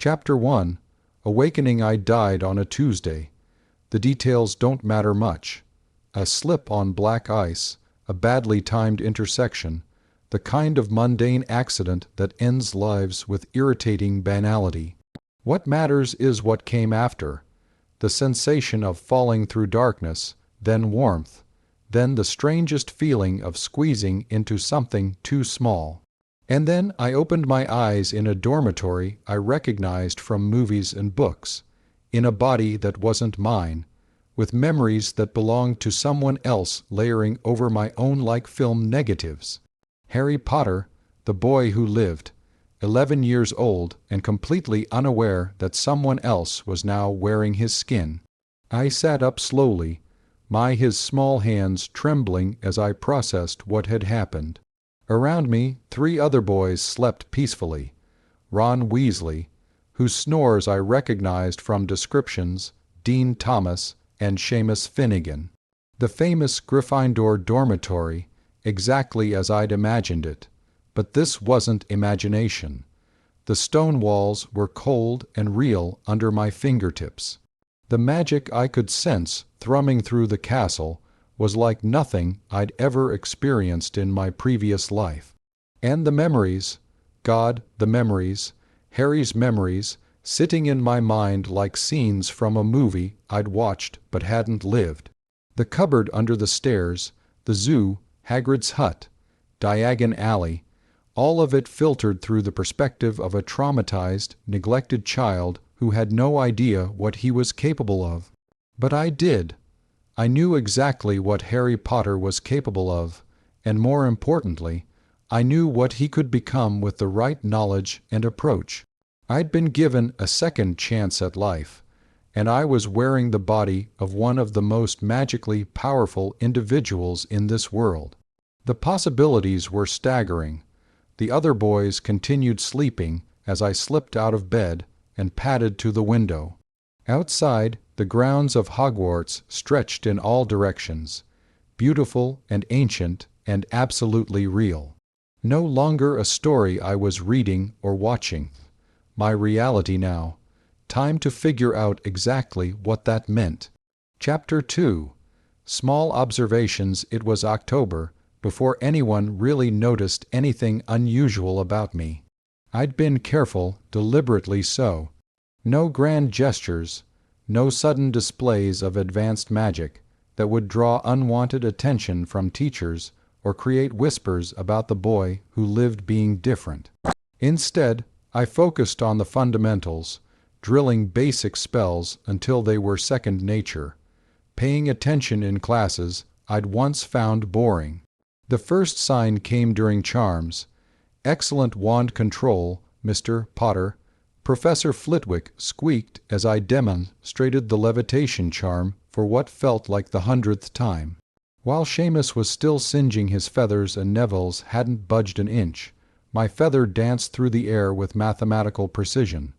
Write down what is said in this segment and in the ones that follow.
Chapter 1. Awakening. I died on a Tuesday. The details don't matter much. A slip on black ice, a badly timed intersection, the kind of mundane accident that ends lives with irritating banality. What matters is what came after. The sensation of falling through darkness, then warmth, then the strangest feeling of squeezing into something too small. And then I opened my eyes in a dormitory I recognized from movies and books, in a body that wasn't mine, with memories that belonged to someone else layering over my own like film negatives. Harry Potter, the boy who lived, 11 years old and completely unaware that someone else was now wearing his skin. I sat up slowly, his small hands trembling as I processed what had happened. Around me, 3 other boys slept peacefully. Ron Weasley, whose snores I recognized from descriptions, Dean Thomas, and Seamus Finnegan. The famous Gryffindor dormitory, exactly as I'd imagined it. But this wasn't imagination. The stone walls were cold and real under my fingertips. The magic I could sense thrumming through the castle was like nothing I'd ever experienced in my previous life. And the memories, God, the memories, Harry's memories, sitting in my mind like scenes from a movie I'd watched but hadn't lived. The cupboard under the stairs, the zoo, Hagrid's hut, Diagon Alley, all of it filtered through the perspective of a traumatized, neglected child who had no idea what he was capable of. But I did. I knew exactly what Harry Potter was capable of, and more importantly, I knew what he could become with the right knowledge and approach. I'd been given a second chance at life, and I was wearing the body of one of the most magically powerful individuals in this world. The possibilities were staggering. The other boys continued sleeping as I slipped out of bed and padded to the window. Outside, the grounds of Hogwarts stretched in all directions, beautiful and ancient and absolutely real. No longer a story I was reading or watching. My reality now. Time to figure out exactly what that meant. Chapter 2. Small observations. It was October, before anyone really noticed anything unusual about me. I'd been careful, deliberately so. No grand gestures, no sudden displays of advanced magic that would draw unwanted attention from teachers or create whispers about the boy who lived being different. Instead, I focused on the fundamentals, drilling basic spells until they were second nature, paying attention in classes I'd once found boring. The first sign came during charms. Excellent wand control, Mr. Potter. Professor Flitwick squeaked as I demonstrated the levitation charm for what felt like the 100th time. While Seamus was still singeing his feathers and Neville's hadn't budged an inch, my feather danced through the air with mathematical precision.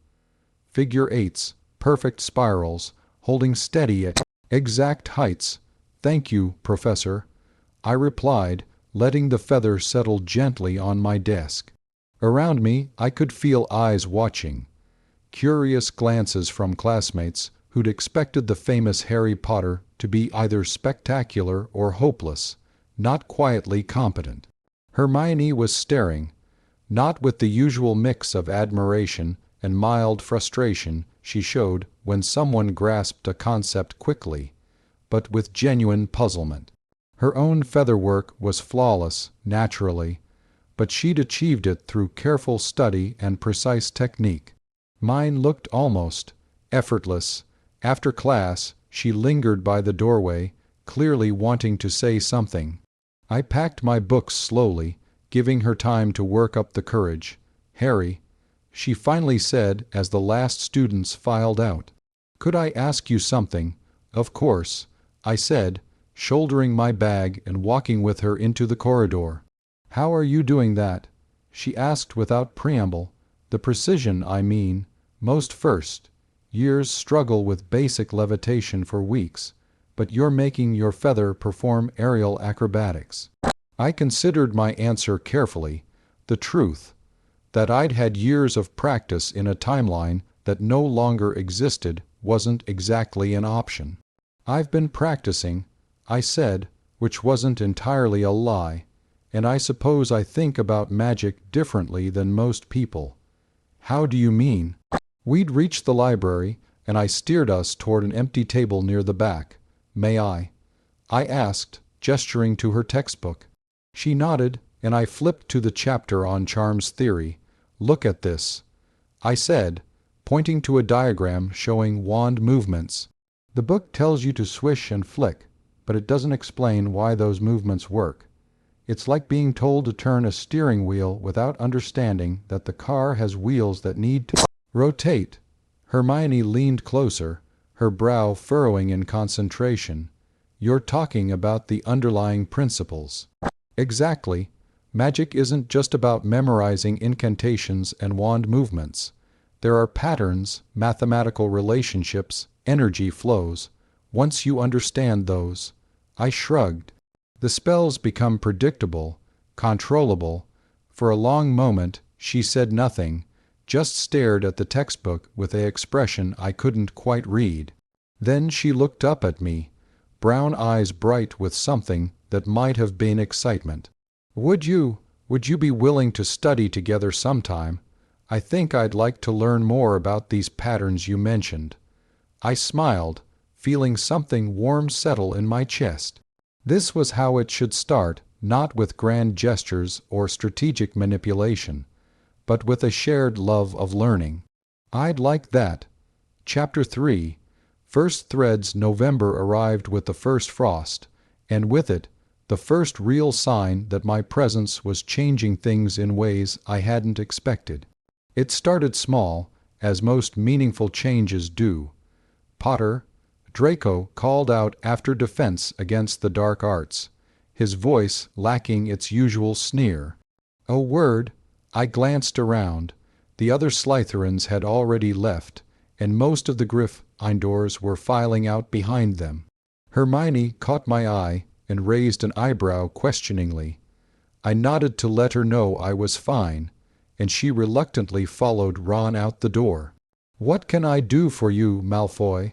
Figure eights, perfect spirals, holding steady at exact heights. "Thank you, Professor," I replied, letting the feather settle gently on my desk. Around me, I could feel eyes watching. Curious glances from classmates who'd expected the famous Harry Potter to be either spectacular or hopeless, not quietly competent. Hermione was staring, not with the usual mix of admiration and mild frustration she showed when someone grasped a concept quickly, but with genuine puzzlement. Her own featherwork was flawless, naturally, but she'd achieved it through careful study and precise technique. Mine looked almost effortless. After class, she lingered by the doorway, clearly wanting to say something. I packed my books slowly, giving her time to work up the courage. "Harry," she finally said as the last students filed out. "Could I ask you something?" "Of course," I said, shouldering my bag and walking with her into the corridor. "How are you doing that?" she asked without preamble. "The precision, I mean. Most first years struggle with basic levitation for weeks, but you're making your feather perform aerial acrobatics." I considered my answer carefully. The truth, that I'd had years of practice in a timeline that no longer existed wasn't exactly an option. "I've been practicing," I said, which wasn't entirely a lie, "and I suppose I think about magic differently than most people." "How do you mean?" We'd reached the library, and I steered us toward an empty table near the back. "May I asked, gesturing to her textbook. She nodded, and I flipped to the chapter on Charm's theory. "Look at this," I said, pointing to a diagram showing wand movements. "The book tells you to swish and flick, but it doesn't explain why those movements work. It's like being told to turn a steering wheel without understanding that the car has wheels that need to rotate." Hermione leaned closer, her brow furrowing in concentration. "You're talking about the underlying principles." "Exactly. Magic isn't just about memorizing incantations and wand movements. There are patterns, mathematical relationships, energy flows. Once you understand those—" I shrugged. "The spells become predictable, controllable." For a long moment she said nothing, just stared at the textbook with an expression I couldn't quite read. Then she looked up at me, brown eyes bright with something that might have been excitement. Would you be willing to study together sometime? I think I'd like to learn more about these patterns you mentioned." I smiled, feeling something warm settle in my chest. This was how it should start, not with grand gestures or strategic manipulation, but with a shared love of learning. "I'd like that." Chapter 3. First threads. November arrived with the first frost, and with it, the first real sign that my presence was changing things in ways I hadn't expected. It started small, as most meaningful changes do. "Potter," Draco called out after defense against the dark arts, his voice lacking its usual sneer. "A word." I glanced around. The other Slytherins had already left, and most of the Gryffindors were filing out behind them. Hermione caught my eye and raised an eyebrow questioningly. I nodded to let her know I was fine, and she reluctantly followed Ron out the door. "What can I do for you, Malfoy?"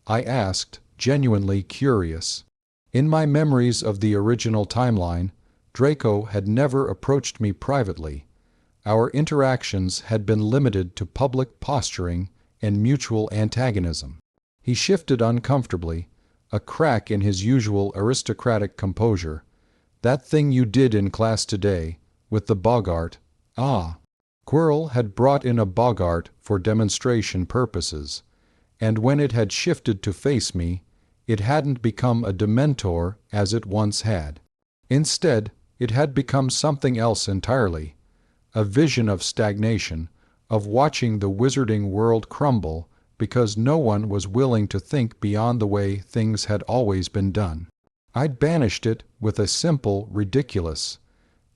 I asked, genuinely curious. In my memories of the original timeline, Draco had never approached me privately. Our interactions had been limited to public posturing and mutual antagonism. He shifted uncomfortably, a crack in his usual aristocratic composure. "That thing you did in class today, with the boggart." "Ah." Quirrell had brought in a boggart for demonstration purposes, and when it had shifted to face me, it hadn't become a Dementor as it once had. Instead, it had become something else entirely. A vision of stagnation, of watching the wizarding world crumble because no one was willing to think beyond the way things had always been done. I'd banished it with a simple ridiculous,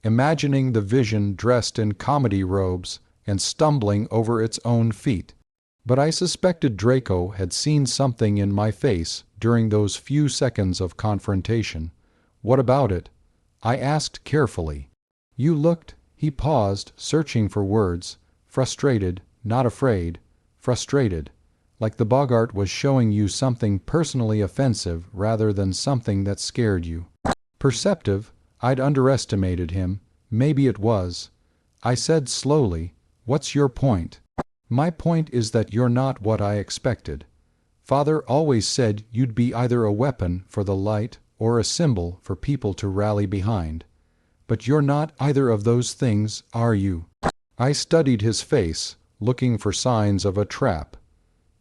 imagining the vision dressed in comedy robes and stumbling over its own feet. But I suspected Draco had seen something in my face during those few seconds of confrontation. "What about it?" I asked carefully. "You looked—" He paused, searching for words. "Frustrated, not afraid. Frustrated. Like the boggart was showing you something personally offensive rather than something that scared you." Perceptive. I'd underestimated him. Maybe it was. I said slowly, "What's your point?" "My point is that you're not what I expected. Father always said you'd be either a weapon for the light or a symbol for people to rally behind. But you're not either of those things, are you?" I studied his face, looking for signs of a trap.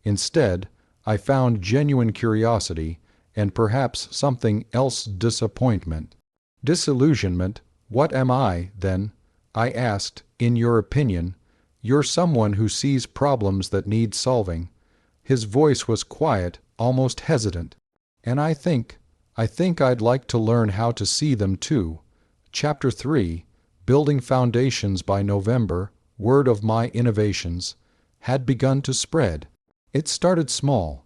Instead, I found genuine curiosity and perhaps something else, disappointment. "Disillusionment. What am I, then?" I asked. "In your opinion, you're someone who sees problems that need solving." His voice was quiet, almost hesitant. "And I think I'd like to learn how to see them too." Chapter 3. Building foundations. By November, word of my innovations had begun to spread. It started small.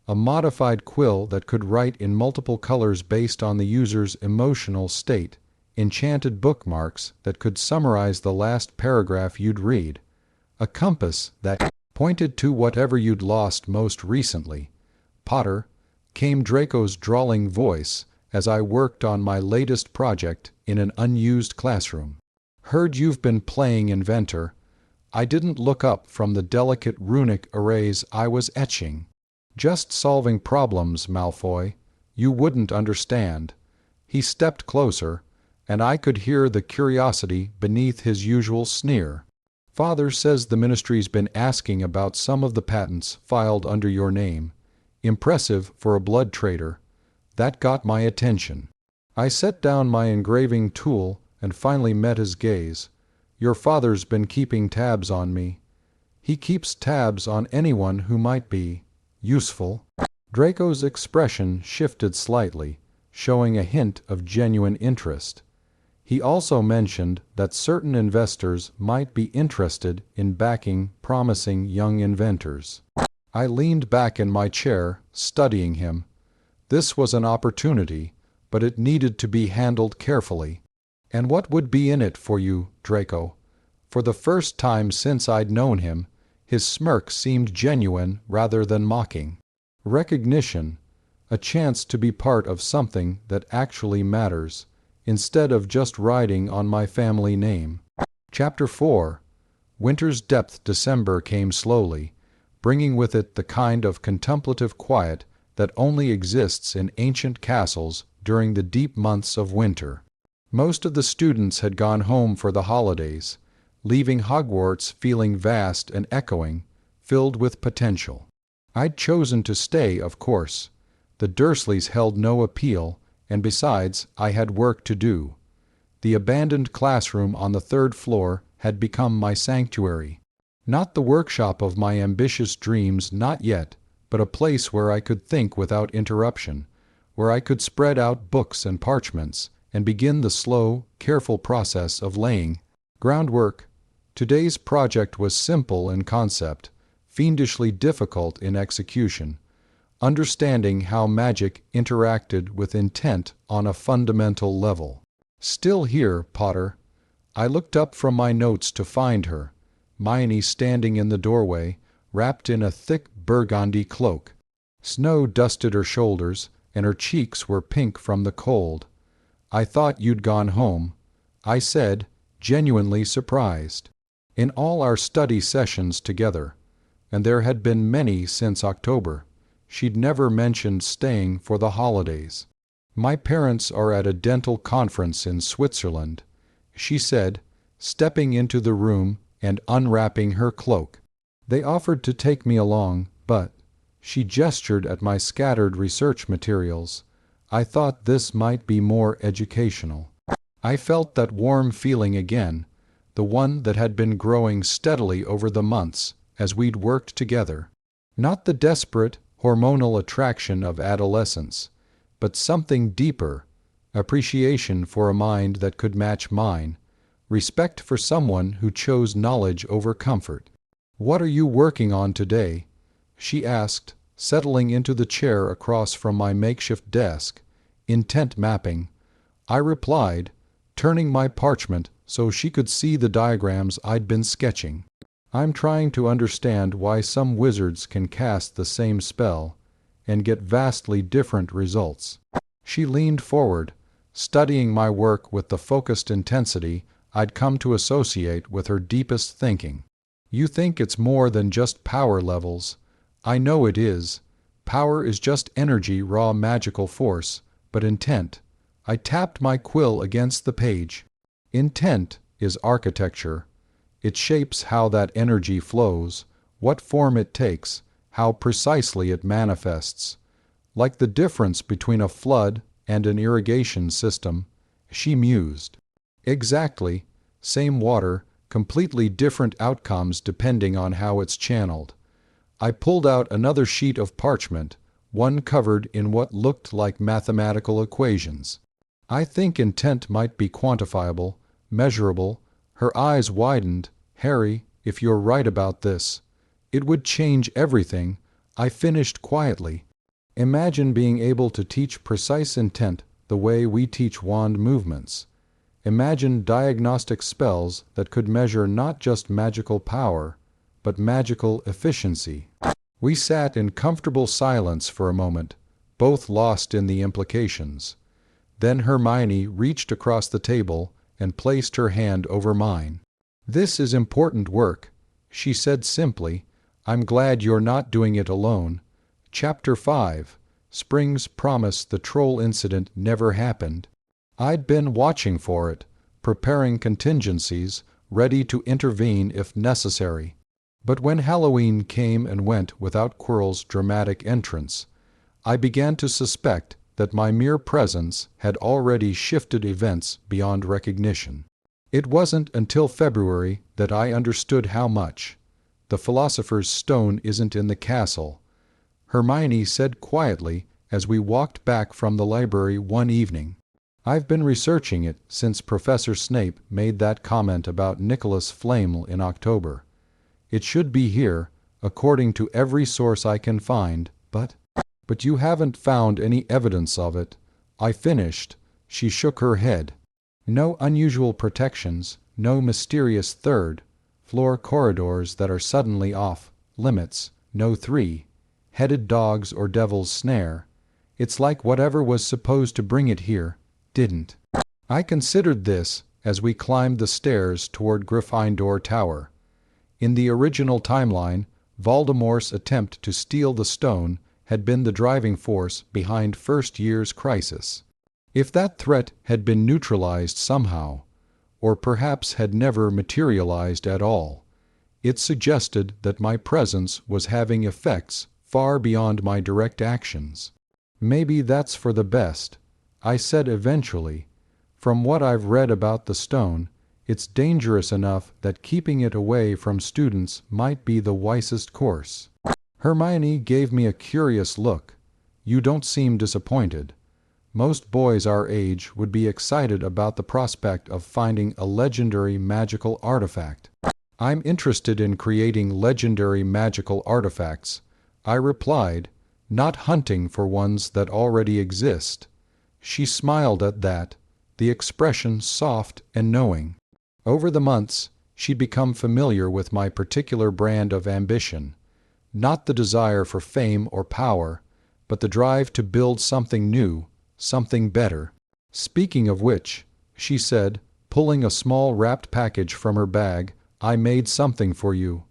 A modified quill that could write in multiple colors based on the user's emotional state, enchanted bookmarks that could summarize the last paragraph you'd read, a compass that pointed to whatever you'd lost most recently. Potter, came Draco's drawling voice as I worked on my latest project in an unused classroom. Heard you've been playing Inventor. I didn't look up from the delicate runic arrays I was etching. Just solving problems, Malfoy. You wouldn't understand. He stepped closer, and I could hear the curiosity beneath his usual sneer. Father says the ministry's been asking about some of the patents filed under your name. Impressive for a blood trader. That got my attention. I set down my engraving tool and finally met his gaze. Your father's been keeping tabs on me. He keeps tabs on anyone who might be useful. Draco's expression shifted slightly, showing a hint of genuine interest. He also mentioned that certain investors might be interested in backing promising young inventors. I leaned back in my chair, studying him. This was an opportunity, but it needed to be handled carefully. And what would be in it for you, Draco? For the first time since I'd known him, his smirk seemed genuine rather than mocking. Recognition, a chance to be part of something that actually matters, instead of just riding on my family name. Chapter 4. Winter's depth. December came slowly, bringing with it the kind of contemplative quiet that only exists in ancient castles during the deep months of winter. Most of the students had gone home for the holidays, leaving Hogwarts feeling vast and echoing, filled with potential. I'd chosen to stay, of course. The Dursleys held no appeal, and besides, I had work to do. The abandoned classroom on the 3rd floor had become my sanctuary. Not the workshop of my ambitious dreams, not yet, but a place where I could think without interruption, where I could spread out books and parchments and begin the slow, careful process of laying groundwork. Today's project was simple in concept, fiendishly difficult in execution. Understanding how magic interacted with intent on a fundamental level. Still here, Potter. I looked up from my notes to find her, Hermione standing in the doorway, wrapped in a thick burgundy cloak. Snow dusted her shoulders, and her cheeks were pink from the cold. I thought you'd gone home, I said, genuinely surprised. In all our study sessions together, and there had been many since October, she'd never mentioned staying for the holidays. My parents are at a dental conference in Switzerland, she said, stepping into the room and unwrapping her cloak. They offered to take me along, but, she gestured at my scattered research materials, I thought this might be more educational. I felt that warm feeling again, the one that had been growing steadily over the months as we'd worked together. Not the desperate, hormonal attraction of adolescence, but something deeper, appreciation for a mind that could match mine, respect for someone who chose knowledge over comfort. What are you working on today? She asked, settling into the chair across from my makeshift desk. Intent mapping. I replied, turning my parchment so she could see the diagrams I'd been sketching. I'm trying to understand why some wizards can cast the same spell and get vastly different results. She leaned forward, studying my work with the focused intensity I'd come to associate with her deepest thinking. You think it's more than just power levels. I know it is. Power is just energy, raw magical force, but intent. I tapped my quill against the page. Intent is architecture. It shapes how that energy flows, what form it takes, how precisely it manifests. Like the difference between a flood and an irrigation system, she mused. Exactly. Same water, completely different outcomes depending on how it's channeled. I pulled out another sheet of parchment, one covered in what looked like mathematical equations. I think intent might be quantifiable, measurable. Her eyes widened. Harry, if you're right about this, it would change everything. I finished quietly. Imagine being able to teach precise intent the way we teach wand movements. Imagine diagnostic spells that could measure not just magical power, but magical efficiency. We sat in comfortable silence for a moment, both lost in the implications. Then Hermione reached across the table and placed her hand over mine. "This is important work," she said simply. "I'm glad you're not doing it alone." Chapter 5. Spring's Promise the Troll Incident Never Happened. I'd been watching for it, preparing contingencies, ready to intervene if necessary. But when Halloween came and went without Quirrell's dramatic entrance, I began to suspect that my mere presence had already shifted events beyond recognition. It wasn't until February that I understood how much. "The Philosopher's Stone isn't in the castle," Hermione said quietly as we walked back from the library one evening. "I've been researching it since Professor Snape made that comment about Nicholas Flamel in October. It should be here, according to every source I can find, but you haven't found any evidence of it," I finished. She shook her head. "No unusual protections, no mysterious third-floor corridors that are suddenly off limits, no three-headed dogs or devil's snare. It's like whatever was supposed to bring it here didn't." I considered this as we climbed the stairs toward Gryffindor Tower. In the original timeline, Voldemort's attempt to steal the stone had been the driving force behind first year's crisis. If that threat had been neutralized somehow, or perhaps had never materialized at all, it suggested that my presence was having effects far beyond my direct actions. "Maybe that's for the best," I said eventually. "From what I've read about the stone, it's dangerous enough that keeping it away from students might be the wisest course." Hermione gave me a curious look. "You don't seem disappointed. Most boys our age would be excited about the prospect of finding a legendary magical artifact." "I'm interested in creating legendary magical artifacts," I replied, "not hunting for ones that already exist." She smiled at that, the expression soft and knowing. Over the months, she'd become familiar with my particular brand of ambition. Not the desire for fame or power, but the drive to build something new, something better. "Speaking of which," she said, pulling a small wrapped package from her bag, "I made something for you."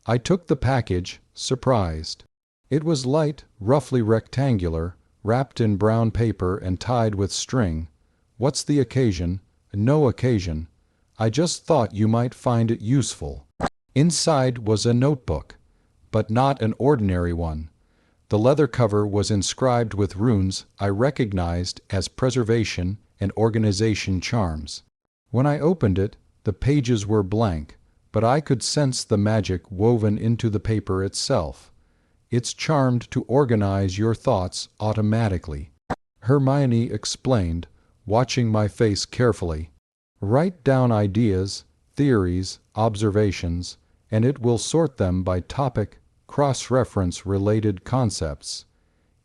I took the package, surprised. It was light, roughly rectangular, wrapped in brown paper and tied with string. "What's the occasion?" "No occasion. I just thought you might find it useful." Inside was a notebook, but not an ordinary one. The leather cover was inscribed with runes I recognized as preservation and organization charms. When I opened it, the pages were blank, but I could sense the magic woven into the paper itself. "It's charmed to organize your thoughts automatically," Hermione explained, watching my face carefully. "Write down ideas, theories, observations, and it will sort them by topic, cross-reference related concepts,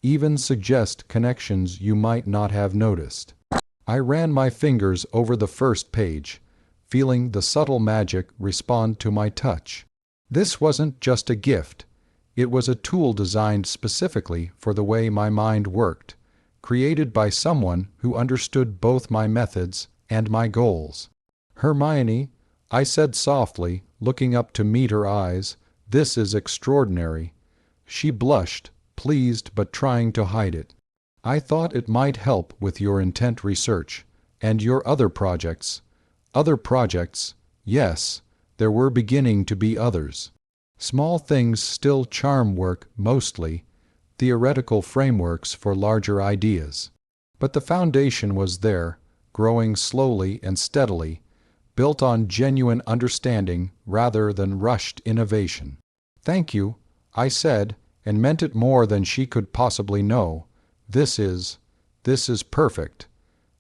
even suggest connections you might not have noticed." I ran my fingers over the first page, feeling the subtle magic respond to my touch. This wasn't just a gift. It was a tool designed specifically for the way my mind worked, created by someone who understood both my methods and my goals. "Hermione," I said softly, looking up to meet her eyes, "this is extraordinary." She blushed, pleased but trying to hide it. "I thought it might help with your intent research, and your other projects." Other projects, yes, there were beginning to be others. Small things still charm work mostly, theoretical frameworks for larger ideas. But the foundation was there, growing slowly and steadily, built on genuine understanding rather than rushed innovation. "Thank you," I said, and meant it more than she could possibly know. This is perfect."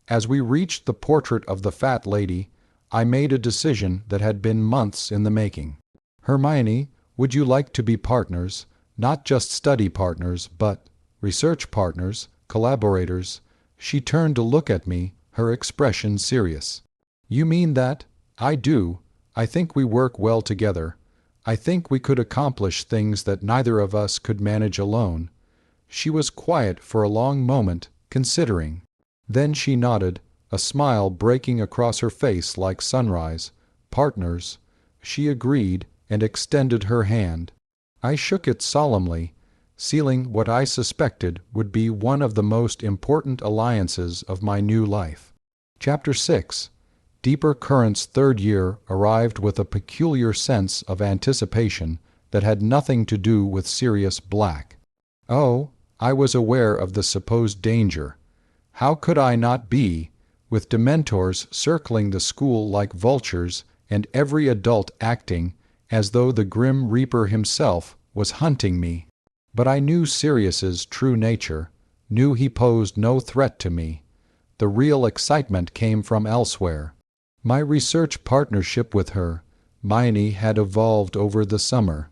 As we reached the portrait of the fat lady, I made a decision that had been months in the making. "Hermione, would you like to be partners? Not just study partners, but research partners, collaborators?" She turned to look at me, her expression serious. "You mean that?" "I do. I think we work well together. I think we could accomplish things that neither of us could manage alone." She was quiet for a long moment, considering. Then she nodded, a smile breaking across her face like sunrise. "Partners," she agreed, and extended her hand. I shook it solemnly, sealing what I suspected would be one of the most important alliances of my new life. Chapter 6. Deeper Current's third year arrived with a peculiar sense of anticipation that had nothing to do with Sirius Black. Oh, I was aware of the supposed danger. How could I not be, with Dementors circling the school like vultures and every adult acting as though the grim Reaper himself was hunting me? But I knew Sirius's true nature, knew he posed no threat to me. The real excitement came from elsewhere. My research partnership with her, Miney, had evolved over the summer.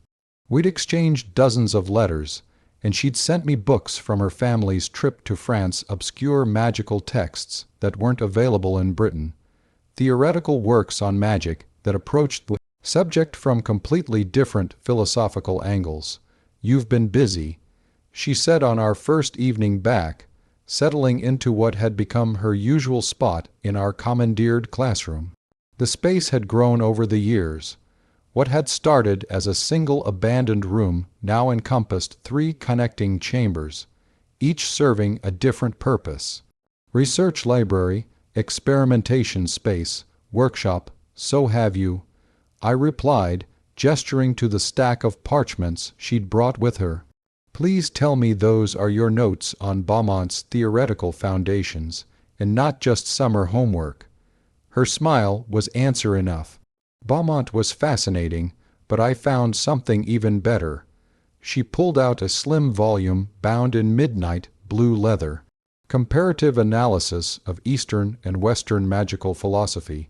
We'd exchanged dozens of letters, and she'd sent me books from her family's trip to France, obscure magical texts that weren't available in Britain, theoretical works on magic that approached the subject from completely different philosophical angles. "You've been busy," she said on our first evening back, settling into what had become her usual spot in our commandeered classroom. The space had grown over the years. What had started as a single abandoned room now encompassed 3 connecting chambers, each serving a different purpose. Research library, experimentation space, workshop, so have you, I replied, gesturing to the stack of parchments she'd brought with her. "Please tell me those are your notes on Beaumont's theoretical foundations, and not just summer homework." Her smile was answer enough. Beaumont was fascinating, but I found something even better. She pulled out a slim volume bound in midnight blue leather. "Comparative Analysis of Eastern and Western Magical Philosophy."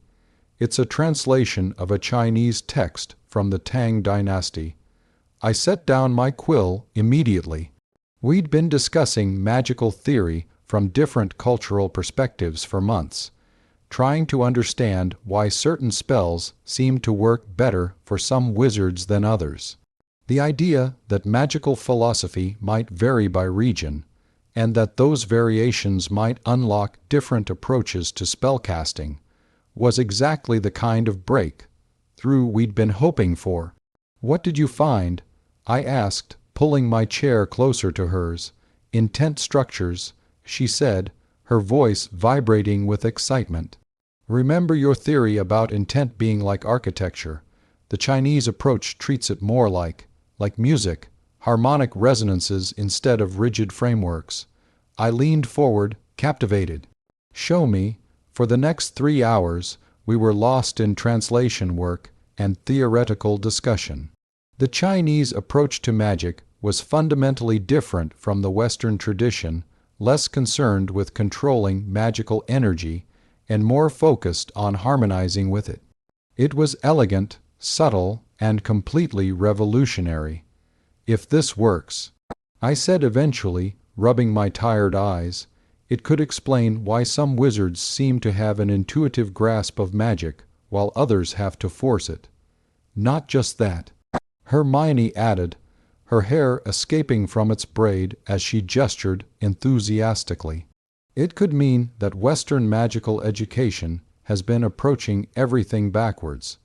It's a translation of a Chinese text from the Tang Dynasty. I set down my quill immediately. We'd been discussing magical theory from different cultural perspectives for months, trying to understand why certain spells seemed to work better for some wizards than others. The idea that magical philosophy might vary by region, and that those variations might unlock different approaches to spellcasting, was exactly the kind of breakthrough we'd been hoping for. "What did you find?" I asked, pulling my chair closer to hers. "Intent structures," she said, her voice vibrating with excitement. "Remember your theory about intent being like architecture. The Chinese approach treats it more like music, harmonic resonances instead of rigid frameworks." I leaned forward, captivated. "Show me." For the next 3 hours, we were lost in translation work and theoretical discussion. The Chinese approach to magic was fundamentally different from the Western tradition, less concerned with controlling magical energy and more focused on harmonizing with it. It was elegant, subtle, and completely revolutionary. "If this works," I said eventually, rubbing my tired eyes, "it could explain why some wizards seem to have an intuitive grasp of magic while others have to force it." "Not just that," Hermione added, her hair escaping from its braid as she gestured enthusiastically. "It could mean that Western magical education has been approaching everything backwards.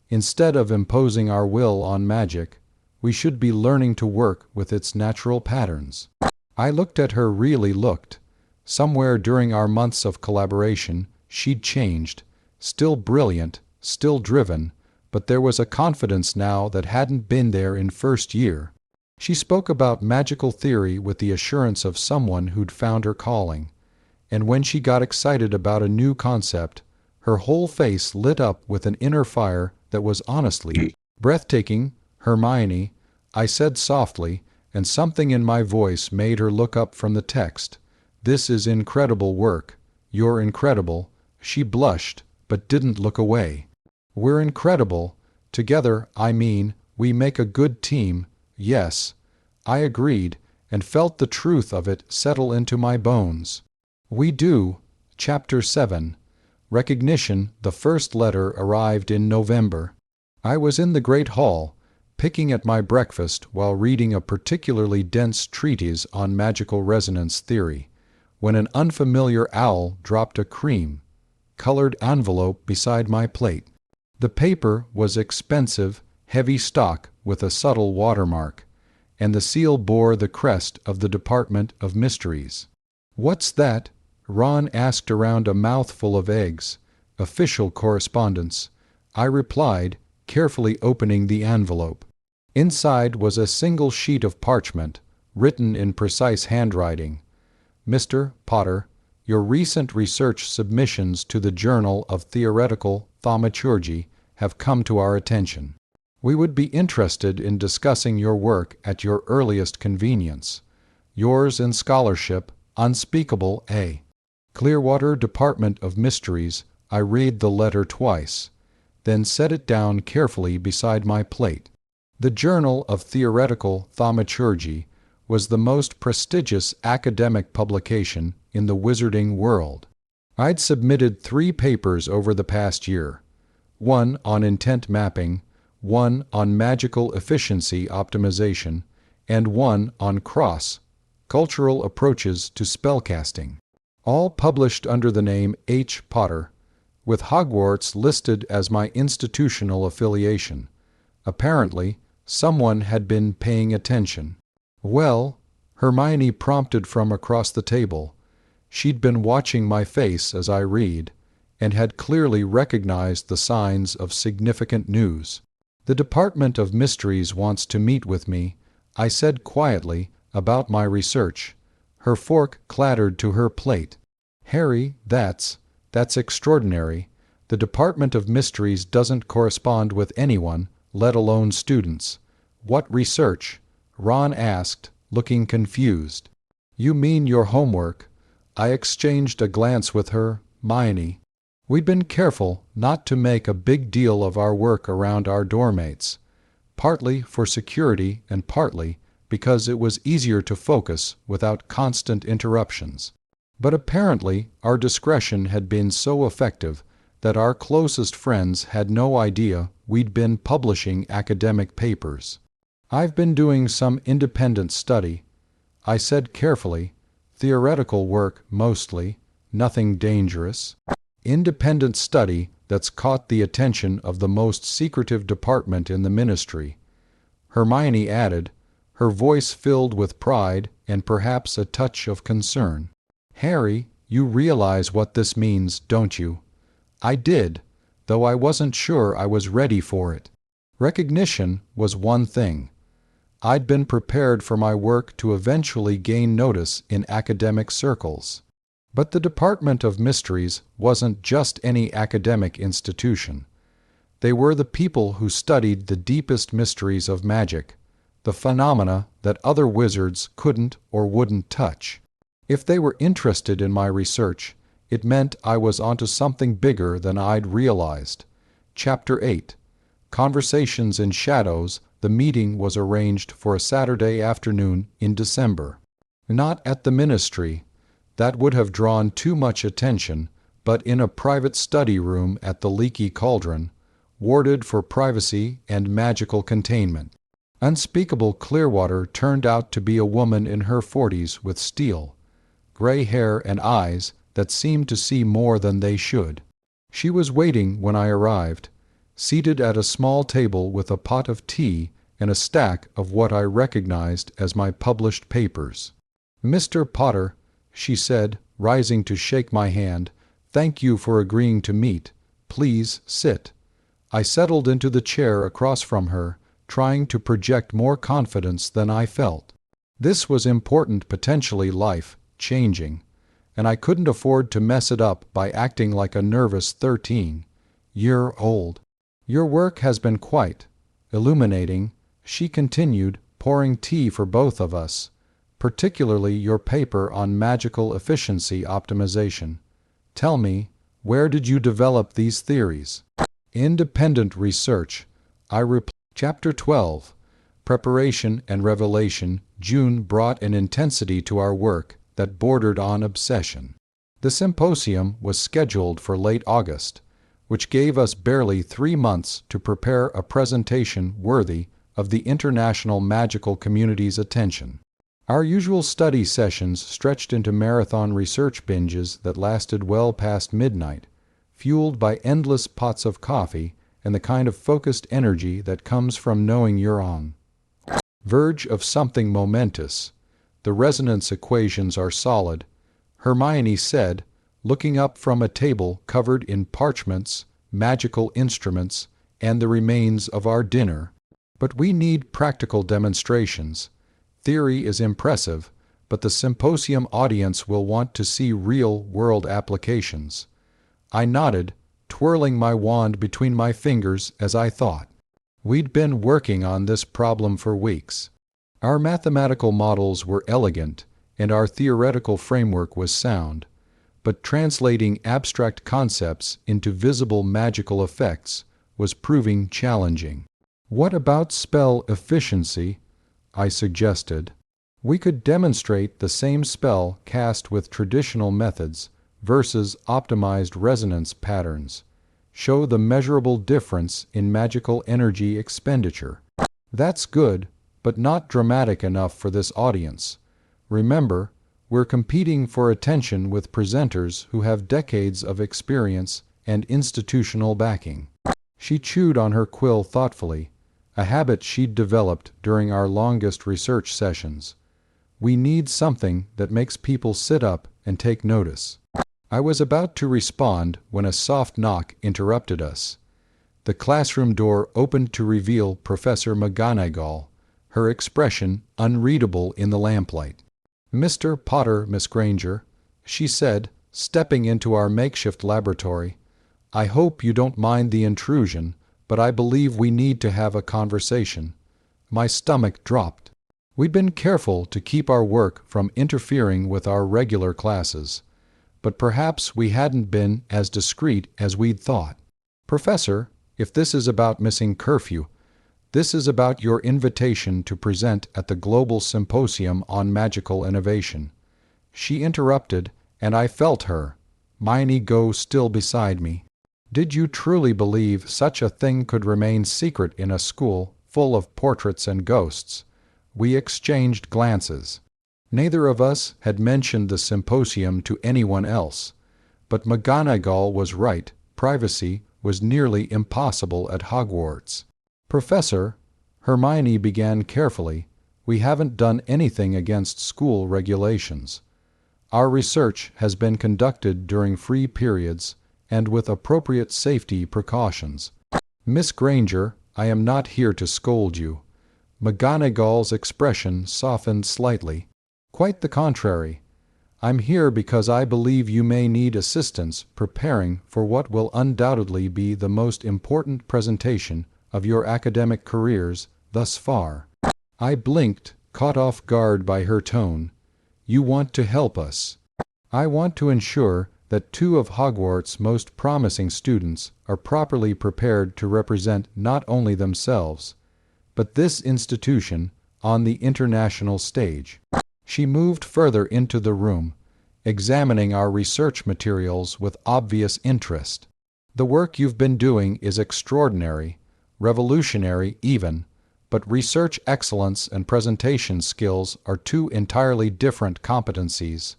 Instead of imposing our will on magic, we should be learning to work with its natural patterns." I looked at her, really looked. Somewhere during our months of collaboration, she'd changed, still brilliant, still driven, but there was a confidence now that hadn't been there in first year. She spoke about magical theory with the assurance of someone who'd found her calling, and when she got excited about a new concept, her whole face lit up with an inner fire that was honestly breathtaking. "Hermione," I said softly, and something in my voice made her look up from the text. "This is incredible work. You're incredible." She blushed, but didn't look away. "We're incredible. Together, I mean, we make a good team." "Yes," I agreed, and felt the truth of it settle into my bones. "We do." Chapter 7. Recognition. The first letter arrived in November. I was in the Great Hall, picking at my breakfast while reading a particularly dense treatise on magical resonance theory, when an unfamiliar owl dropped a cream-colored envelope beside my plate. The paper was expensive, heavy stock with a subtle watermark, and the seal bore the crest of the Department of Mysteries. "What's that?" Ron asked around a mouthful of eggs. "Official correspondence," I replied, carefully opening the envelope. Inside was a single sheet of parchment, written in precise handwriting. "Mr. Potter, your recent research submissions to the Journal of Theoretical Thaumaturgy have come to our attention. We would be interested in discussing your work at your earliest convenience. Yours in scholarship, Unspeakable A. Clearwater Department of Mysteries." I read the letter twice, then set it down carefully beside my plate. The Journal of Theoretical Thaumaturgy was the most prestigious academic publication in the wizarding world. I'd submitted 3 papers over the past year, one on intent mapping, one on magical efficiency optimization, and one on cross-cultural approaches to spellcasting, all published under the name H. Potter, with Hogwarts listed as my institutional affiliation. Apparently, someone had been paying attention. "Well," Hermione prompted from across the table. She'd been watching my face as I read, and had clearly recognized the signs of significant news. "The Department of Mysteries wants to meet with me," I said quietly, "about my research." Her fork clattered to her plate. "Harry, that's extraordinary. The Department of Mysteries doesn't correspond with anyone, let alone students." "What research?" Ron asked, looking confused. "You mean your homework?" I exchanged a glance with her. "Hermione, we'd been careful not to make a big deal of our work around our dormmates, partly for security and partly because it was easier to focus without constant interruptions. But apparently our discretion had been so effective that our closest friends had no idea we'd been publishing academic papers. "I've been doing some independent study," I said carefully. "Theoretical work, mostly. Nothing dangerous. Independent study that's caught the attention of the most secretive department in the ministry," Hermione added, her voice filled with pride and perhaps a touch of concern. "Harry, you realize what this means, don't you?" I did, though I wasn't sure I was ready for it. Recognition was one thing. I'd been prepared for my work to eventually gain notice in academic circles. But the Department of Mysteries wasn't just any academic institution. They were the people who studied the deepest mysteries of magic, the phenomena that other wizards couldn't or wouldn't touch. If they were interested in my research, it meant I was onto something bigger than I'd realized. Chapter 8. Conversations in Shadows. The meeting was arranged for a Saturday afternoon in December. Not at the ministry. That would have drawn too much attention, but in a private study room at the Leaky Cauldron, warded for privacy and magical containment. Unspeakable Clearwater turned out to be a woman in her 40s with steel gray hair and eyes that seemed to see more than they should. She was waiting when I arrived, seated at a small table with a pot of tea and a stack of what I recognized as my published papers. "Mr. Potter," she said, rising to shake my hand, "thank you for agreeing to meet. Please sit." I settled into the chair across from her, trying to project more confidence than I felt. This was important, potentially life-changing, and I couldn't afford to mess it up by acting like a nervous 13-year-old. "Your work has been quite illuminating," she continued, pouring tea for both of us, "particularly your paper on magical efficiency optimization. Tell me, where did you develop these theories?" "Independent research," I replied. Chapter 12. Preparation and Revelation. June brought an intensity to our work that bordered on obsession. The symposium was scheduled for late August, which gave us barely 3 months to prepare a presentation worthy of the international magical community's attention. Our usual study sessions stretched into marathon research binges that lasted well past midnight, fueled by endless pots of coffee and the kind of focused energy that comes from knowing you're on the verge of something momentous. The resonance equations are solid, Hermione said, looking up from a table covered in parchments, magical instruments, and the remains of our dinner. But we need practical demonstrations. Theory is impressive, but the symposium audience will want to see real-world applications. I nodded, twirling my wand between my fingers as I thought. We'd been working on this problem for weeks. Our mathematical models were elegant, and our theoretical framework was sound, but translating abstract concepts into visible magical effects was proving challenging. What about spell efficiency? I suggested. We could demonstrate the same spell cast with traditional methods versus optimized resonance patterns, show the measurable difference in magical energy expenditure. That's good, but not dramatic enough for this audience. Remember, we're competing for attention with presenters who have decades of experience and institutional backing. She chewed on her quill thoughtfully, a habit she'd developed during our longest research sessions. We need something that makes people sit up and take notice. I was about to respond when a soft knock interrupted us. The classroom door opened to reveal Professor McGonagall, her expression unreadable in the lamplight. "Mr. Potter, Miss Granger," she said, stepping into our makeshift laboratory, "I hope you don't mind the intrusion, but I believe we need to have a conversation." My stomach dropped. We'd been careful to keep our work from interfering with our regular classes, but perhaps we hadn't been as discreet as we'd thought. "Professor, if this is about missing curfew, this is about your invitation to present at the Global Symposium on Magical Innovation." She interrupted, and I felt her, Miney Go still beside me. Did you truly believe such a thing could remain secret in a school full of portraits and ghosts? We exchanged glances. Neither of us had mentioned the symposium to anyone else, but McGonagall was right, privacy was nearly impossible at Hogwarts. "Professor," Hermione began carefully, "we haven't done anything against school regulations. Our research has been conducted during free periods and with appropriate safety precautions. Miss Granger, I am not here to scold you." McGonagall's expression softened slightly. "Quite the contrary. I'm here because I believe you may need assistance preparing for what will undoubtedly be the most important presentation of your academic careers thus far." I blinked, caught off guard by her tone. "You want to help us." "I want to ensure that two of Hogwarts' most promising students are properly prepared to represent not only themselves, but this institution on the international stage." She moved further into the room, examining our research materials with obvious interest. "The work you've been doing is extraordinary, revolutionary even, but research excellence and presentation skills are two entirely different competencies."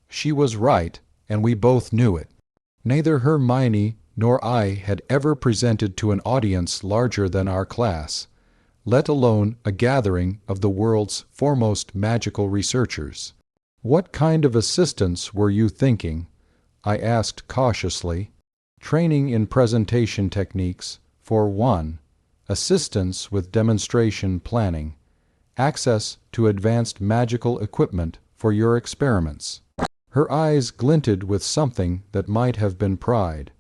She was right, and we both knew it. Neither Hermione nor I had ever presented to an audience larger than our class, let alone a gathering of the world's foremost magical researchers. "What kind of assistance were you thinking?" I asked cautiously. "Training in presentation techniques, for one, assistance with demonstration planning, access to advanced magical equipment for your experiments." Her eyes glinted with something that might have been pride,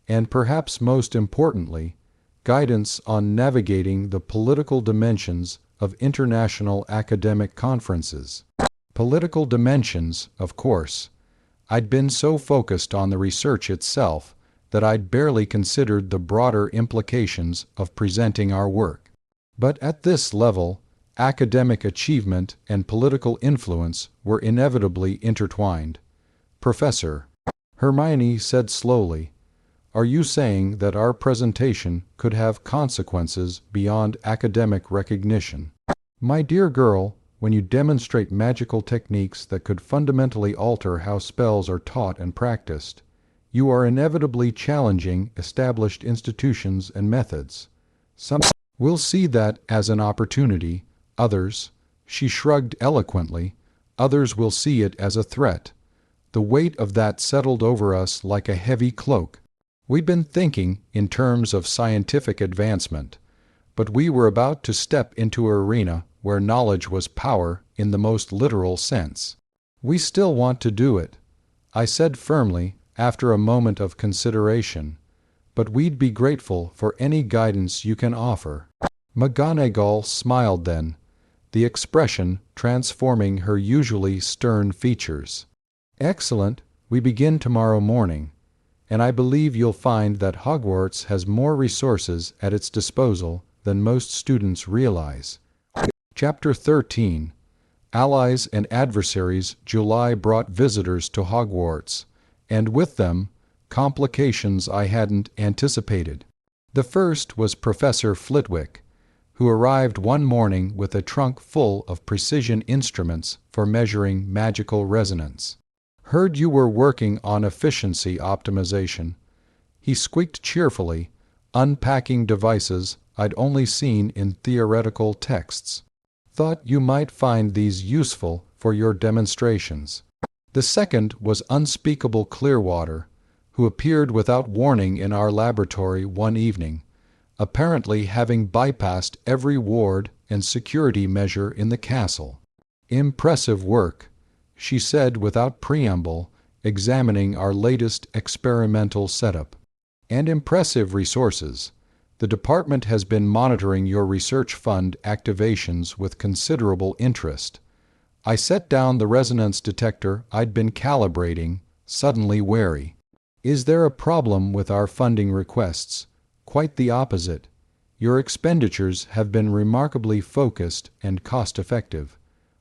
and perhaps most importantly, guidance on navigating the political dimensions of international academic conferences. Political dimensions, of course. I'd been so focused on the research itself that I'd barely considered the broader implications of presenting our work. But at this level, academic achievement and political influence were inevitably intertwined. "Professor," Hermione said slowly, Are you saying that our presentation could have consequences beyond academic recognition? My dear girl, when you demonstrate magical techniques that could fundamentally alter how spells are taught and practiced, you are inevitably challenging established institutions and methods. Some will see that as an opportunity, others, she shrugged eloquently, others will see it as a threat. The weight of that settled over us like a heavy cloak. We'd been thinking in terms of scientific advancement, but we were about to step into an arena where knowledge was power in the most literal sense. We still want to do it, I said firmly after a moment of consideration, but we'd be grateful for any guidance you can offer. McGonagall smiled then, the expression transforming her usually stern features. Excellent, we begin tomorrow morning, and I believe you'll find that Hogwarts has more resources at its disposal than most students realize. Chapter 13. Allies and Adversaries. July brought visitors to Hogwarts, and with them, complications I hadn't anticipated. The first was Professor Flitwick, who arrived one morning with a trunk full of precision instruments for measuring magical resonance. Heard you were working on efficiency optimization, he squeaked cheerfully, unpacking devices I'd only seen in theoretical texts. Thought you might find these useful for your demonstrations. The second was Unspeakable Clearwater, who appeared without warning in our laboratory one evening, apparently having bypassed every ward and security measure in the castle. Impressive work, she said without preamble, examining our latest experimental setup. And impressive resources. The department has been monitoring your research fund activations with considerable interest. I set down the resonance detector I'd been calibrating, suddenly wary. Is there a problem with our funding requests? Quite the opposite. Your expenditures have been remarkably focused and cost-effective.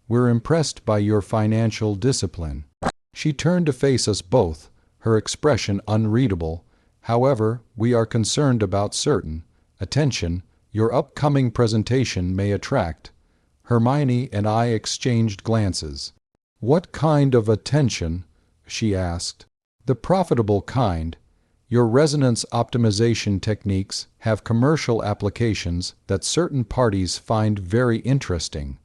We're impressed by your financial discipline. She turned to face us both, her expression unreadable. However, we are concerned about certain attention your upcoming presentation may attract. Hermione and I exchanged glances. What kind of attention? She asked. The profitable kind. Your resonance optimization techniques have commercial applications that certain parties find very interesting.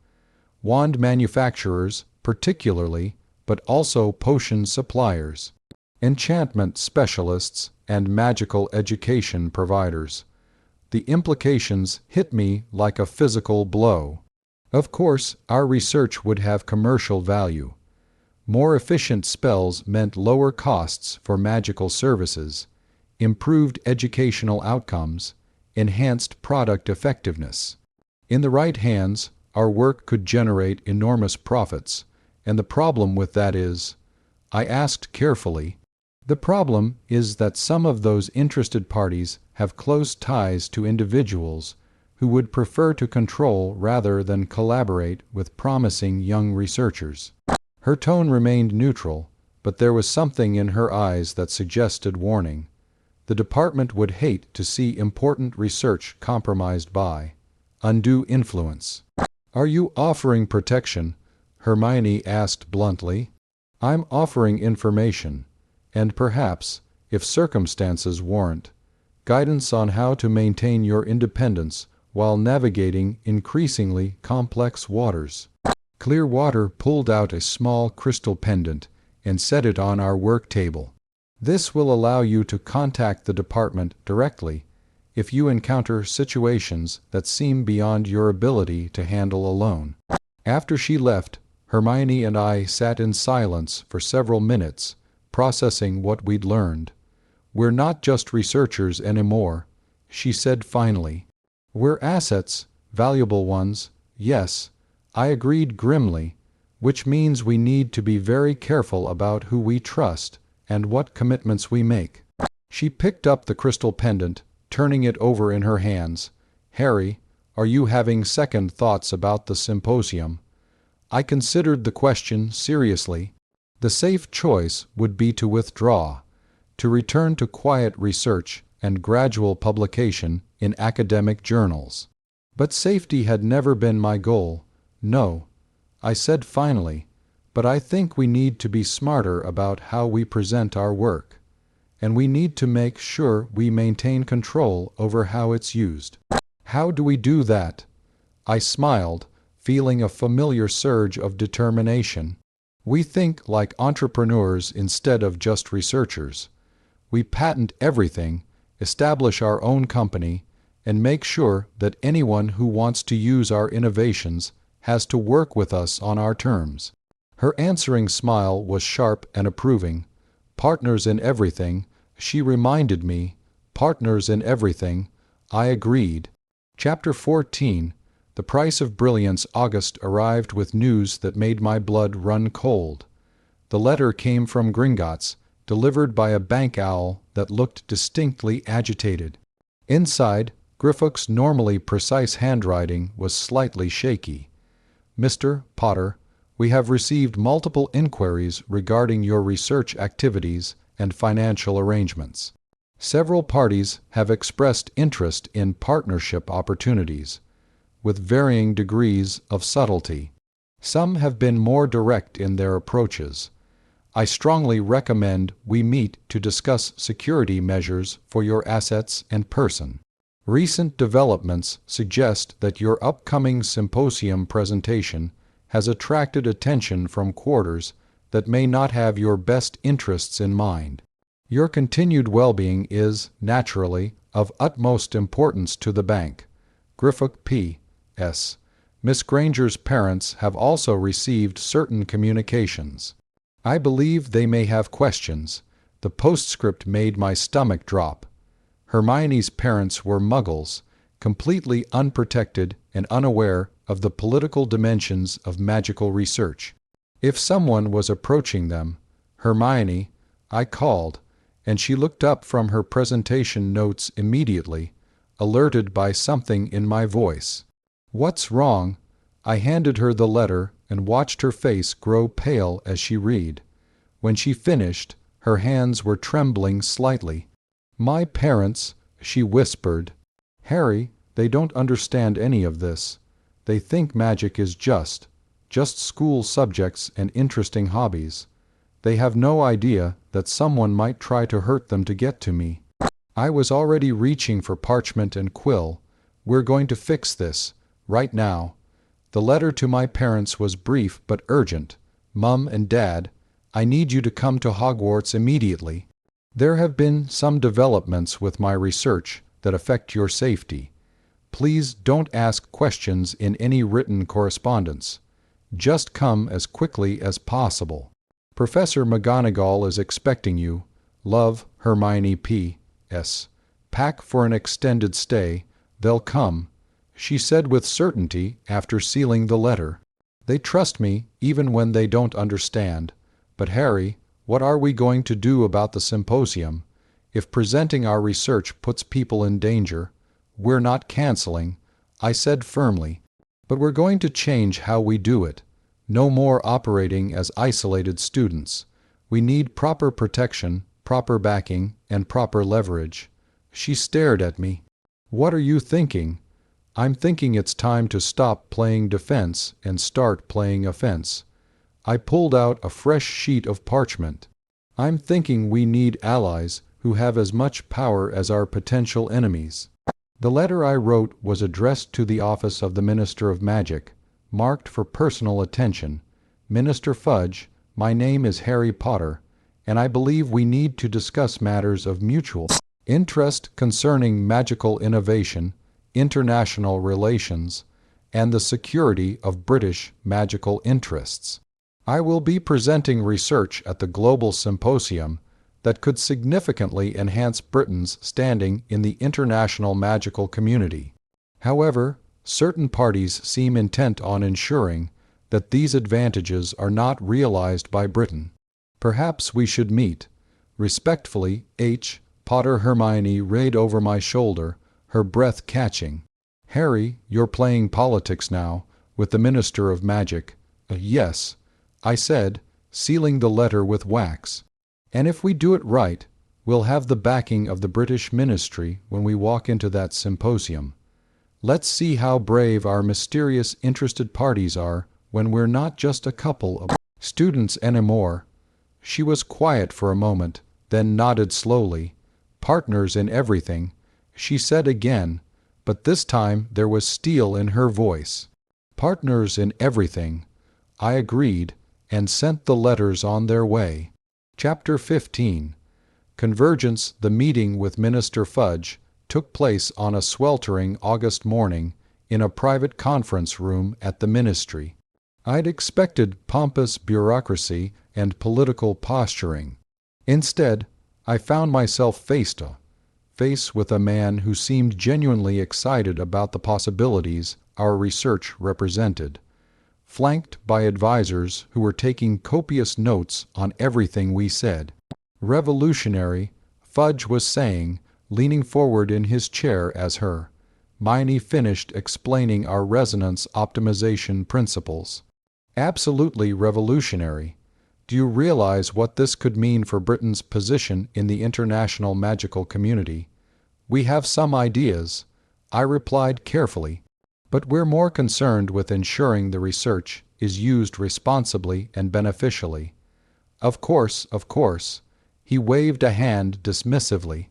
Wand manufacturers, particularly, but also potion suppliers, enchantment specialists, and magical education providers. The implications hit me like a physical blow. Of course, our research would have commercial value. More efficient spells meant lower costs for magical services, improved educational outcomes, enhanced product effectiveness. In the right hands, our work could generate enormous profits, and the problem with that is, I asked carefully, the problem is that some of those interested parties have close ties to individuals who would prefer to control rather than collaborate with promising young researchers. Her tone remained neutral, but there was something in her eyes that suggested warning. The department would hate to see important research compromised by undue influence. Are you offering protection? Hermione asked bluntly. I'm offering information, and perhaps, if circumstances warrant, guidance on how to maintain your independence while navigating increasingly complex waters. Clearwater pulled out a small crystal pendant and set it on our work table. This will allow you to contact the department directly if you encounter situations that seem beyond your ability to handle alone. After she left, Hermione and I sat in silence for several minutes, processing what we'd learned. We're not just researchers anymore, she said finally. We're assets, valuable ones, yes, I agreed grimly, which means we need to be very careful about who we trust and what commitments we make. She picked up the crystal pendant, turning it over in her hands. Harry, are you having second thoughts about the symposium? I considered the question seriously. The safe choice would be to withdraw, to return to quiet research and gradual publication in academic journals. But safety had never been my goal. No, I said finally, but I think we need to be smarter about how we present our work, and we need to make sure we maintain control over how it's used. How do we do that? I smiled, feeling a familiar surge of determination. We think like entrepreneurs instead of just researchers. We patent everything, establish our own company, and make sure that anyone who wants to use our innovations has to work with us on our terms. Her answering smile was sharp and approving. Partners in everything, she reminded me. Partners in everything. I agreed. Chapter 14. The Price of Brilliance. August arrived with news that made my blood run cold. The letter came from Gringotts, delivered by a bank owl that looked distinctly agitated. Inside, Griffith's normally precise handwriting was slightly shaky. Mr. Potter, we have received multiple inquiries regarding your research activities and financial arrangements. Several parties have expressed interest in partnership opportunities, with varying degrees of subtlety. Some have been more direct in their approaches. I strongly recommend we meet to discuss security measures for your assets and person. Recent developments suggest that your upcoming symposium presentation has attracted attention from quarters that may not have your best interests in mind. Your continued well-being is, naturally, of utmost importance to the bank. Griffith P.S. Miss Granger's parents have also received certain communications. I believe they may have questions. The postscript made my stomach drop. Hermione's parents were muggles, completely unprotected and unaware of the political dimensions of magical research. If someone was approaching them, Hermione, I called, and she looked up from her presentation notes immediately, alerted by something in my voice. "What's wrong?" I handed her the letter and watched her face grow pale as she read. When she finished, her hands were trembling slightly. "My parents," she whispered. "Harry, they don't understand any of this. They think magic is just school subjects and interesting hobbies. They have no idea that someone might try to hurt them to get to me." I was already reaching for parchment and quill. "We're going to fix this, right now." The letter to my parents was brief but urgent. "Mum and Dad, I need you to come to Hogwarts immediately. There have been some developments with my research that affect your safety. Please don't ask questions in any written correspondence. Just come as quickly as possible. Professor McGonagall is expecting you. Love, Hermione P.S. Pack for an extended stay. They'll come," she said with certainty after sealing the letter. "They trust me even when they don't understand. But Harry, what are we going to do about the symposium? If presenting our research puts people in danger, we're not canceling," I said firmly. "But we're going to change how we do it. No more operating as isolated students. We need proper protection, proper backing, and proper leverage." She stared at me. "What are you thinking?" "I'm thinking it's time to stop playing defense and start playing offense." I pulled out a fresh sheet of parchment. "I'm thinking we need allies who have as much power as our potential enemies." The letter I wrote was addressed to the office of the Minister of Magic, marked for personal attention. "Minister Fudge, my name is Harry Potter, and I believe we need to discuss matters of mutual interest concerning magical innovation, international relations, and the security of British magical interests. I will be presenting research at the Global Symposium that could significantly enhance Britain's standing in the international magical community. However, certain parties seem intent on ensuring that these advantages are not realized by Britain. Perhaps we should meet. Respectfully, H. Potter." Hermione rayed over my shoulder, her breath catching. "Harry, you're playing politics now, with the Minister of Magic." "Yes," I said, sealing the letter with wax. "And if we do it right, We'll have the backing of the British ministry when we walk into that symposium. Let's see how brave our mysterious interested parties are when we're not just a couple of students anymore." She was quiet for a moment, then nodded slowly. "Partners in everything," she said again, but this time there was steel in her voice. "Partners in everything," I agreed, and sent the letters on their way. Chapter 15. Convergence. The meeting with Minister Fudge took place on a sweltering August morning in a private conference room at the ministry. I'd expected pompous bureaucracy and political posturing. Instead, I found myself face to face with a man who seemed genuinely excited about the possibilities our research represented, flanked by advisors who were taking copious notes on everything we said. "Revolutionary," Fudge was saying, leaning forward in his chair as Hermione finished explaining our resonance optimization principles. "Absolutely revolutionary. Do you realize what this could mean for Britain's position in the international magical community?" "We have some ideas," I replied carefully, "but we're more concerned with ensuring the research is used responsibly and beneficially." Of course," he waved a hand dismissively,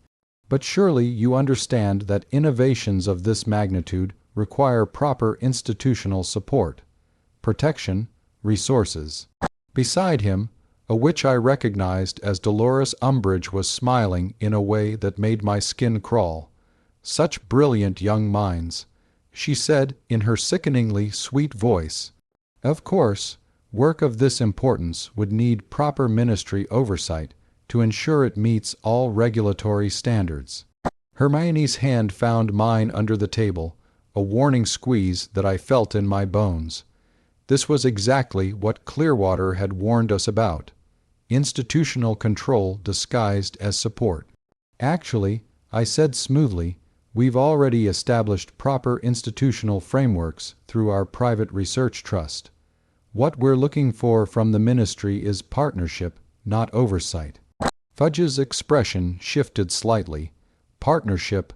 "but surely you understand that innovations of this magnitude require proper institutional support, protection, resources." Beside him, a witch I recognized as Dolores Umbridge was smiling in a way that made my skin crawl. "Such brilliant young minds," she said in her sickeningly sweet voice. "Of course, work of this importance would need proper ministry oversight to ensure it meets all regulatory standards." Hermione's hand found mine under the table, a warning squeeze that I felt in my bones. This was exactly what Clearwater had warned us about: institutional control disguised as support. "Actually," I said smoothly, "we've already established proper institutional frameworks through our private research trust. What we're looking for from the ministry is partnership, not oversight." Fudge's expression shifted slightly. "Partnership.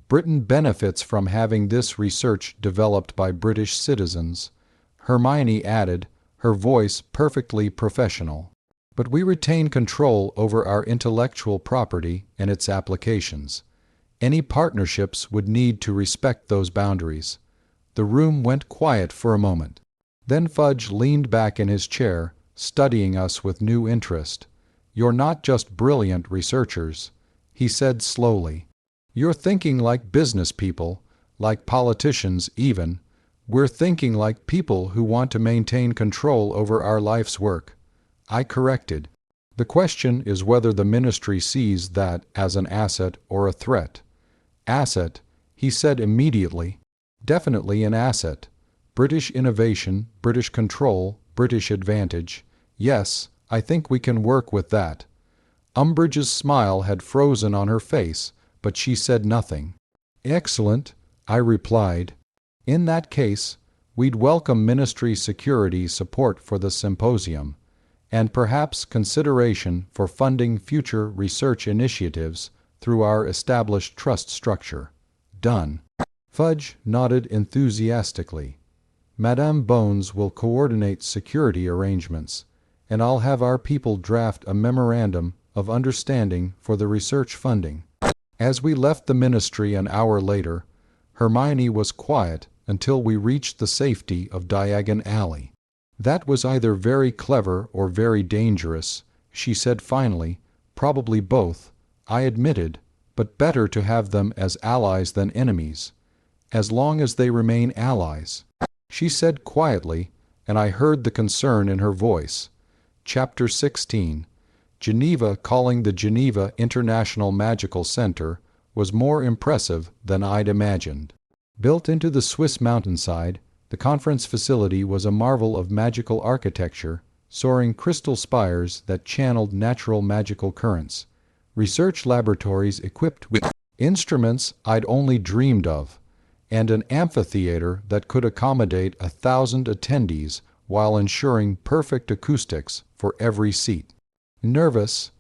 Britain benefits from having this research developed by British citizens," Hermione added, her voice perfectly professional. "But we retain control over our intellectual property and its applications. Any partnerships would need to respect those boundaries." The room went quiet for a moment. Then Fudge leaned back in his chair, studying us with new interest. "You're not just brilliant researchers," he said slowly. "You're thinking like business people, like politicians even. We're thinking like people who want to maintain control over our life's work," I corrected. "The question is whether the ministry sees that as an asset or a threat." "Asset," he said immediately. "Definitely an asset. British innovation, British control, British advantage. Yes, I think we can work with that." Umbridge's smile had frozen on her face, but she said nothing. "Excellent," I replied. "In that case, we'd welcome ministry security support for the symposium, and perhaps consideration for funding future research initiatives through our established trust structure." "Done." Fudge nodded enthusiastically. "Madame Bones will coordinate security arrangements, and I'll have our people draft a memorandum of understanding for the research funding." As we left the ministry an hour later, Hermione was quiet until we reached the safety of Diagon Alley. "That was either very clever or very dangerous," she said finally. "Probably both," I admitted, "but better to have them as allies than enemies. As long as they remain allies," she said quietly, and I heard the concern in her voice. Chapter 16. Geneva. Calling the Geneva International Magical Center was more impressive than I'd imagined. Built into the Swiss mountainside, the conference facility was a marvel of magical architecture, soaring crystal spires that channeled natural magical currents, research laboratories equipped with instruments I'd only dreamed of, and an amphitheater that could accommodate 1,000 attendees while ensuring perfect acoustics for every seat. Nervous,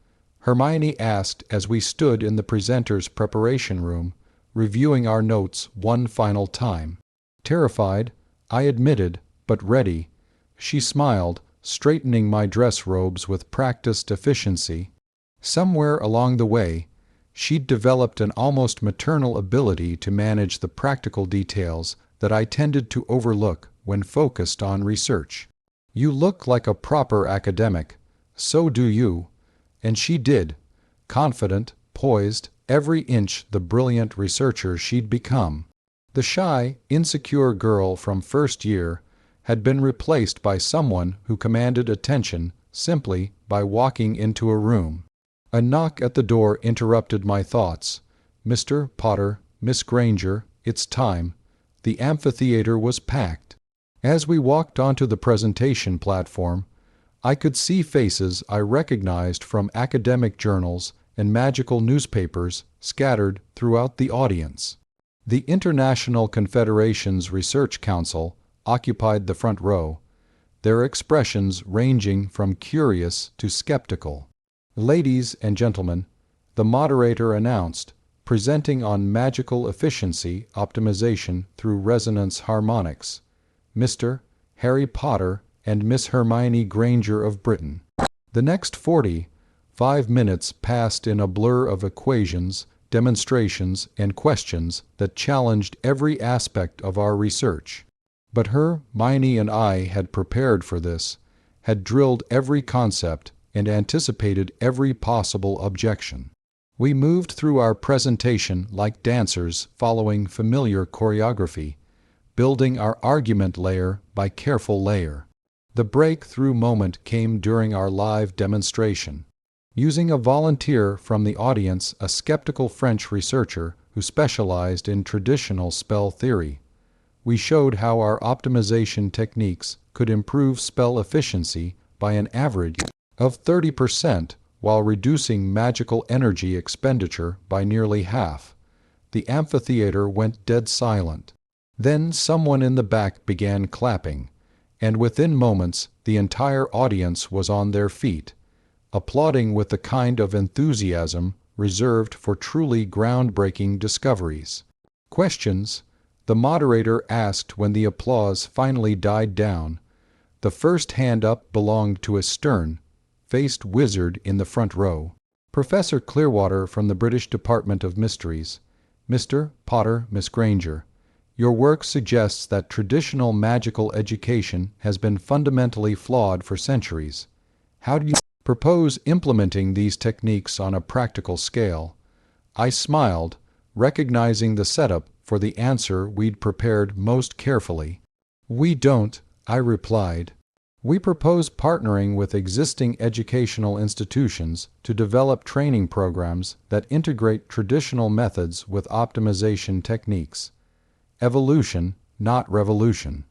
Hermione asked as we stood in the presenter's preparation room, reviewing our notes one final time. Terrified, I admitted, but ready, she smiled, straightening my dress robes with practiced efficiency. Somewhere along the way, she'd developed an almost maternal ability to manage the practical details that I tended to overlook when focused on research. "You look like a proper academic. So do you." And she did, confident, poised, every inch the brilliant researcher she'd become. The shy, insecure girl from first year had been replaced by someone who commanded attention simply by walking into a room. A knock at the door interrupted my thoughts. "Mr. Potter, Miss Granger, it's time." The amphitheater was packed. As we walked onto the presentation platform, I could see faces I recognized from academic journals and magical newspapers scattered throughout the audience. The International Confederation's Research Council occupied the front row, their expressions ranging from curious to skeptical. "Ladies and gentlemen," the moderator announced, presenting on magical efficiency optimization through resonance harmonics, Mr. Harry Potter and Miss Hermione Granger of Britain. The next 45 minutes passed in a blur of equations, demonstrations, and questions that challenged every aspect of our research. But Hermione and I had prepared for this, had drilled every concept, and anticipated every possible objection. We moved through our presentation like dancers following familiar choreography, building our argument layer by careful layer. The breakthrough moment came during our live demonstration. Using a volunteer from the audience, a skeptical French researcher who specialized in traditional spell theory, we showed how our optimization techniques could improve spell efficiency by an average of 30% while reducing magical energy expenditure by nearly half. The amphitheater went dead silent. Then someone in the back began clapping, and within moments the entire audience was on their feet, applauding with the kind of enthusiasm reserved for truly groundbreaking discoveries. "Questions?" the moderator asked when the applause finally died down. The first hand up belonged to a stern-faced wizard in the front row. "Professor Clearwater from the British Department of Mysteries. Mr. Potter, Miss Granger, your work suggests that traditional magical education has been fundamentally flawed for centuries. How do you propose implementing these techniques on a practical scale?" I smiled, recognizing the setup for the answer we'd prepared most carefully. "We don't," I replied. "We propose partnering with existing educational institutions to develop training programs that integrate traditional methods with optimization techniques. Evolution, not revolution."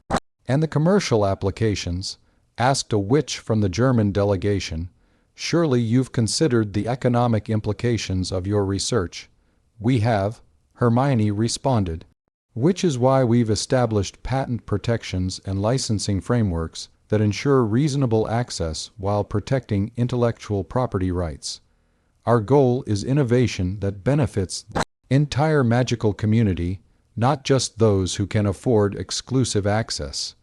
"And the commercial applications?" asked a witch from the German delegation. "Surely you've considered the economic implications of your research." "We have," Hermione responded. "Which is why we've established patent protections and licensing frameworks that ensure reasonable access while protecting intellectual property rights. Our goal is innovation that benefits the entire magical community, not just those who can afford exclusive access."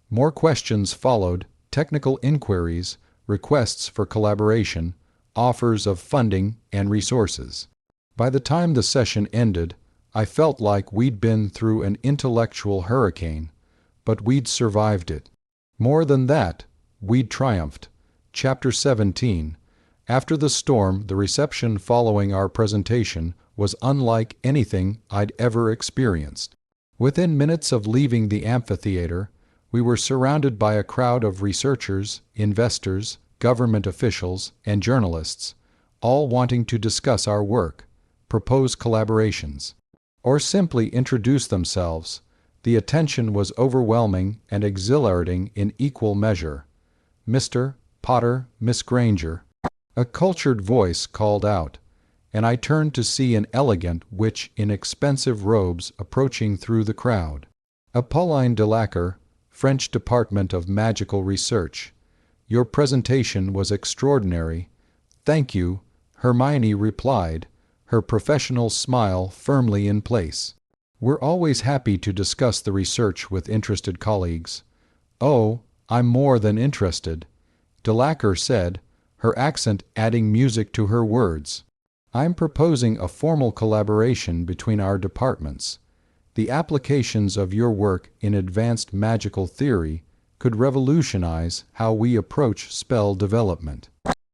More questions followed, technical inquiries, requests for collaboration, offers of funding and resources. By the time the session ended, I felt like we'd been through an intellectual hurricane, but we'd survived it. More than that, we'd triumphed. Chapter 17. After the storm, the reception following our presentation was unlike anything I'd ever experienced. Within minutes of leaving the amphitheater, we were surrounded by a crowd of researchers, investors, government officials, and journalists, all wanting to discuss our work, propose collaborations, or simply introduce themselves. The attention was overwhelming and exhilarating in equal measure. "Mr. Potter, Miss Granger," a cultured voice called out, and I turned to see an elegant witch in expensive robes approaching through the crowd. "Apolline Delacre, French Department of Magical Research. Your presentation was extraordinary." "Thank you," Hermione replied, her professional smile firmly in place. "We're always happy to discuss the research with interested colleagues." "Oh, I'm more than interested," Delacour said, her accent adding music to her words. "I'm proposing a formal collaboration between our departments. The applications of your work in advanced magical theory could revolutionize how we approach spell development."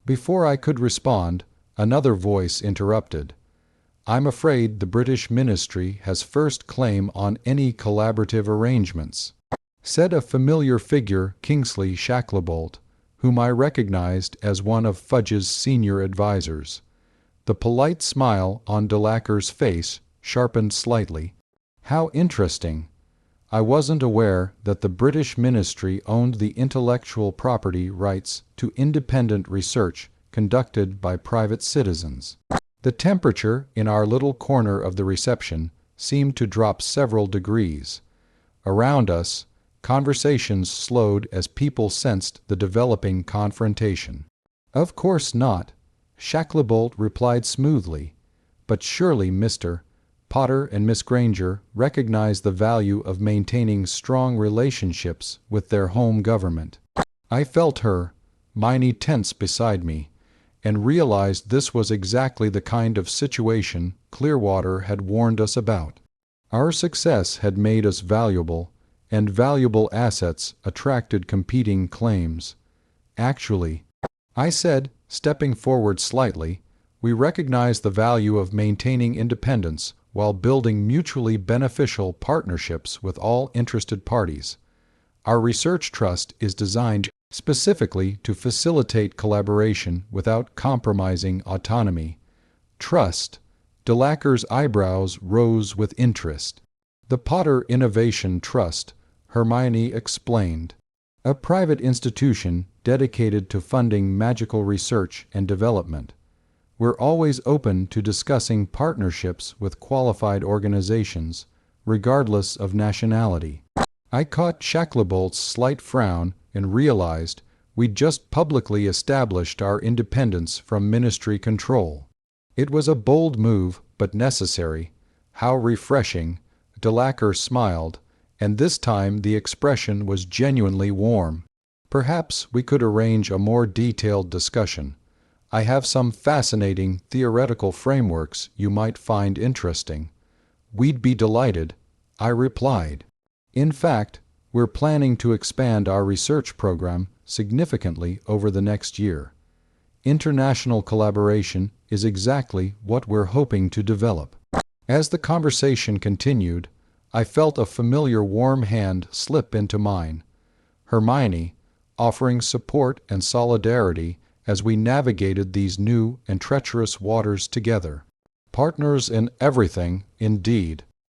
Before I could respond, another voice interrupted. "I'm afraid the British Ministry has first claim on any collaborative arrangements," said a familiar figure, Kingsley Shacklebolt, whom I recognized as one of Fudge's senior advisors. The polite smile on Delacour's face sharpened slightly. "How interesting. I wasn't aware that the British Ministry owned the intellectual property rights to independent research conducted by private citizens." The temperature in our little corner of the reception seemed to drop several degrees. Around us, conversations slowed as people sensed the developing confrontation. "Of course not," Shacklebolt replied smoothly. "But surely Mr. Potter and Miss Granger recognize the value of maintaining strong relationships with their home government." I felt Hermione tense beside me, and realized this was exactly the kind of situation Clearwater had warned us about. Our success had made us valuable, and valuable assets attracted competing claims. "Actually," I said, stepping forward slightly, "we recognize the value of maintaining independence while building mutually beneficial partnerships with all interested parties. Our research trust is designed specifically to facilitate collaboration without compromising autonomy." "Trust." Delacour's eyebrows rose with interest. "The Potter Innovation Trust," Hermione explained. "A private institution dedicated to funding magical research and development. We're always open to discussing partnerships with qualified organizations, regardless of nationality." I caught Shacklebolt slight frown and realized we'd just publicly established our independence from ministry control. It was a bold move, but necessary. How refreshing! Delacour smiled, and this time the expression was genuinely warm. "Perhaps we could arrange a more detailed discussion. I have some fascinating theoretical frameworks you might find interesting." "We'd be delighted," I replied. "In fact, we're planning to expand our research program significantly over the next year. International collaboration is exactly what we're hoping to develop." As the conversation continued, I felt a familiar warm hand slip into mine. Hermione, offering support and solidarity as we navigated these new and treacherous waters together. "Partners in everything, indeed,"